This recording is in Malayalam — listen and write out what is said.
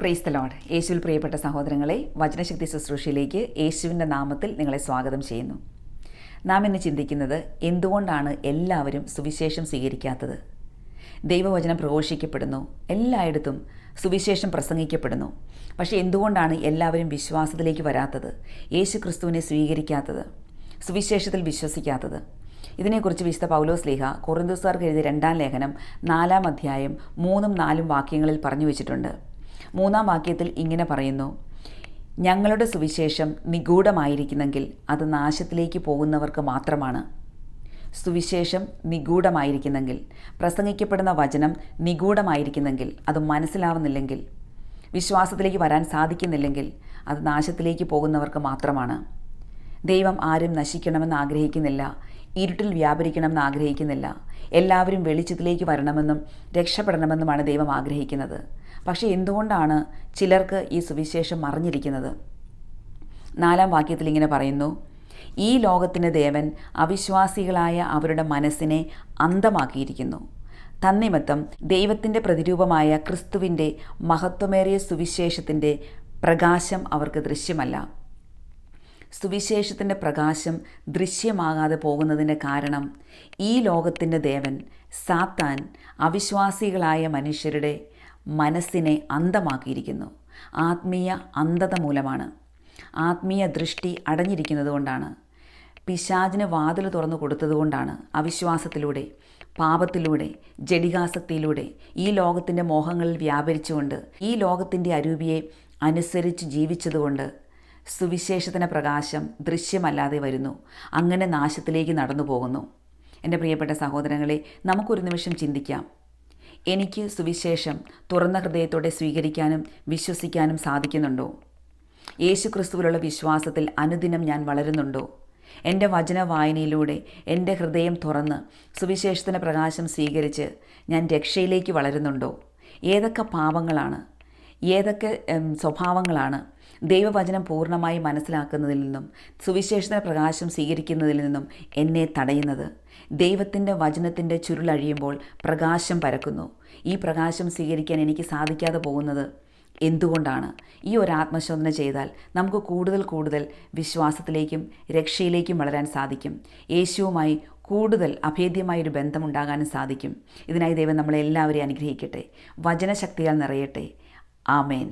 Praise the Lord. യേശുവിൽ പ്രിയപ്പെട്ട സഹോദരങ്ങളെ, വചനശക്തി ശുശ്രൂഷയിലേക്ക് യേശുവിൻ്റെ നാമത്തിൽ നിങ്ങളെ സ്വാഗതം ചെയ്യുന്നു. നാം ഇന്ന് ചിന്തിക്കുന്നത് എന്തുകൊണ്ടാണ് എല്ലാവരും സുവിശേഷം സ്വീകരിക്കാത്തത്. ദൈവവചനം പ്രഘോഷിക്കപ്പെടുന്നു, എല്ലായിടത്തും സുവിശേഷം പ്രസംഗിക്കപ്പെടുന്നു. പക്ഷേ എന്തുകൊണ്ടാണ് എല്ലാവരും വിശ്വാസത്തിലേക്ക് വരാത്തത്, യേശു ക്രിസ്തുവിനെ സ്വീകരിക്കാത്തത്, സുവിശേഷത്തിൽ വിശ്വസിക്കാത്തത്? ഇതിനെക്കുറിച്ച് വിശുദ്ധ പൗലോസ് ശ്ലീഹ കൊറിന്തോസ്യർക്ക് എഴുതിയ 2-ാം ലേഖനം 4-ാം അധ്യായം 3-4 വാക്യങ്ങളിൽ പറഞ്ഞു വച്ചിട്ടുണ്ട്. 3-ാം വാക്യത്തിൽ ഇങ്ങനെ പറയുന്നു: ഞങ്ങളുടെ സുവിശേഷം നിഗൂഢമായിരിക്കുന്നെങ്കിൽ അത് നാശത്തിലേക്ക് പോകുന്നവർക്ക് മാത്രമാണ്. സുവിശേഷം നിഗൂഢമായിരിക്കുന്നെങ്കിൽ, പ്രസംഗിക്കപ്പെടുന്ന വചനം നിഗൂഢമായിരിക്കുന്നെങ്കിൽ, അത് മനസ്സിലാവുന്നില്ലെങ്കിൽ, വിശ്വാസത്തിലേക്ക് വരാൻ സാധിക്കുന്നില്ലെങ്കിൽ, അത് നാശത്തിലേക്ക് പോകുന്നവർക്ക് മാത്രമാണ്. ദൈവം ആരും നശിക്കണമെന്ന് ആഗ്രഹിക്കുന്നില്ല, ഇരുട്ടിൽ വ്യാപരിക്കണമെന്ന് ആഗ്രഹിക്കുന്നില്ല. എല്ലാവരും വെളിച്ചത്തിലേക്ക് വരണമെന്നും രക്ഷപ്പെടണമെന്നുമാണ് ദൈവം ആഗ്രഹിക്കുന്നത്. പക്ഷേ എന്തുകൊണ്ടാണ് ചിലർക്ക് ഈ സുവിശേഷം മറിഞ്ഞിരിക്കുന്നത്? 4-ാം വാക്യത്തിൽ ഇങ്ങനെ പറയുന്നു: ഈ ലോകത്തിന് ദേവൻ അവിശ്വാസികളായ അവരുടെ മനസ്സിനെ അന്ധമാക്കിയിരിക്കുന്നു. തന്നിമിത്തം ദൈവത്തിൻ്റെ പ്രതിരൂപമായ ക്രിസ്തുവിൻ്റെ മഹത്വമേറിയ സുവിശേഷത്തിൻ്റെ പ്രകാശം അവർക്ക് ദൃശ്യമല്ല. സുവിശേഷത്തിൻ്റെ പ്രകാശം ദൃശ്യമാകാതെ പോകുന്നതിൻ്റെ കാരണം ഈ ലോകത്തിൻ്റെ ദേവൻ സാത്താൻ അവിശ്വാസികളായ മനുഷ്യരുടെ മനസ്സിനെ അന്ധമാക്കിയിരിക്കുന്നു. ആത്മീയ അന്ധത മൂലമാണ്. ആത്മീയ ദൃഷ്ടി അടഞ്ഞിരിക്കുന്നത് കൊണ്ടാണ്. പിശാചിന് വാതിൽ തുറന്നു കൊടുത്തതുകൊണ്ടാണ്. അവിശ്വാസത്തിലൂടെ, പാപത്തിലൂടെ, ജഡികാസക്തിയിലൂടെ ഈ ലോകത്തിൻ്റെ മോഹങ്ങളിൽ വ്യാപരിച്ചുകൊണ്ട്, ഈ ലോകത്തിൻ്റെ അരൂപിയെ അനുസരിച്ച് ജീവിച്ചതുകൊണ്ട് സുവിശേഷത്തിൻ്റെ പ്രകാശം ദൃശ്യമല്ലാതെ വരുന്നു. അങ്ങനെ നാശത്തിലേക്ക് നടന്നു പോകുന്നു. എൻ്റെ പ്രിയപ്പെട്ട സഹോദരങ്ങളെ, നമുക്കൊരു നിമിഷം ചിന്തിക്കാം. എനിക്ക് സുവിശേഷം തുറന്ന ഹൃദയത്തോടെ സ്വീകരിക്കാനും വിശ്വസിക്കാനും സാധിക്കുന്നുണ്ടോ? യേശു ക്രിസ്തുവിലുള്ള വിശ്വാസത്തിൽ അനുദിനം ഞാൻ വളരുന്നുണ്ടോ? എൻ്റെ വചന വായനയിലൂടെ എൻ്റെ ഹൃദയം തുറന്ന് സുവിശേഷത്തിൻ്റെ പ്രകാശം സ്വീകരിച്ച് ഞാൻ രക്ഷയിലേക്ക് വളരുന്നുണ്ടോ? ഏതൊക്കെ പാപങ്ങളാണ്, ഏതൊക്കെ സ്വഭാവങ്ങളാണ് ദൈവവചനം പൂർണ്ണമായി മനസ്സിലാക്കുന്നതിൽ നിന്നും സുവിശേഷത്തിൻ്റെ പ്രകാശം സ്വീകരിക്കുന്നതിൽ നിന്നും എന്നെ തടയുന്നത്? ദൈവത്തിൻ്റെ വചനത്തിൻ്റെ ചുരുളഴിയുമ്പോൾ പ്രകാശം പരക്കുന്നു. ഈ പ്രകാശം സ്വീകരിക്കാൻ എനിക്ക് സാധിക്കാതെ പോകുന്നത് എന്തുകൊണ്ടാണ്? ഈ ഒരു ആത്മശോധന ചെയ്താൽ നമുക്ക് കൂടുതൽ വിശ്വാസത്തിലേക്കും രക്ഷയിലേക്കും വളരാൻ സാധിക്കും. യേശുവുമായി കൂടുതൽ അഭേദ്യമായൊരു ബന്ധമുണ്ടാകാനും സാധിക്കും. ഇതിനായി ദൈവം നമ്മളെല്ലാവരെയും അനുഗ്രഹിക്കട്ടെ. വചനശക്തിയാൽ നിറയട്ടെ. ആമേൻ.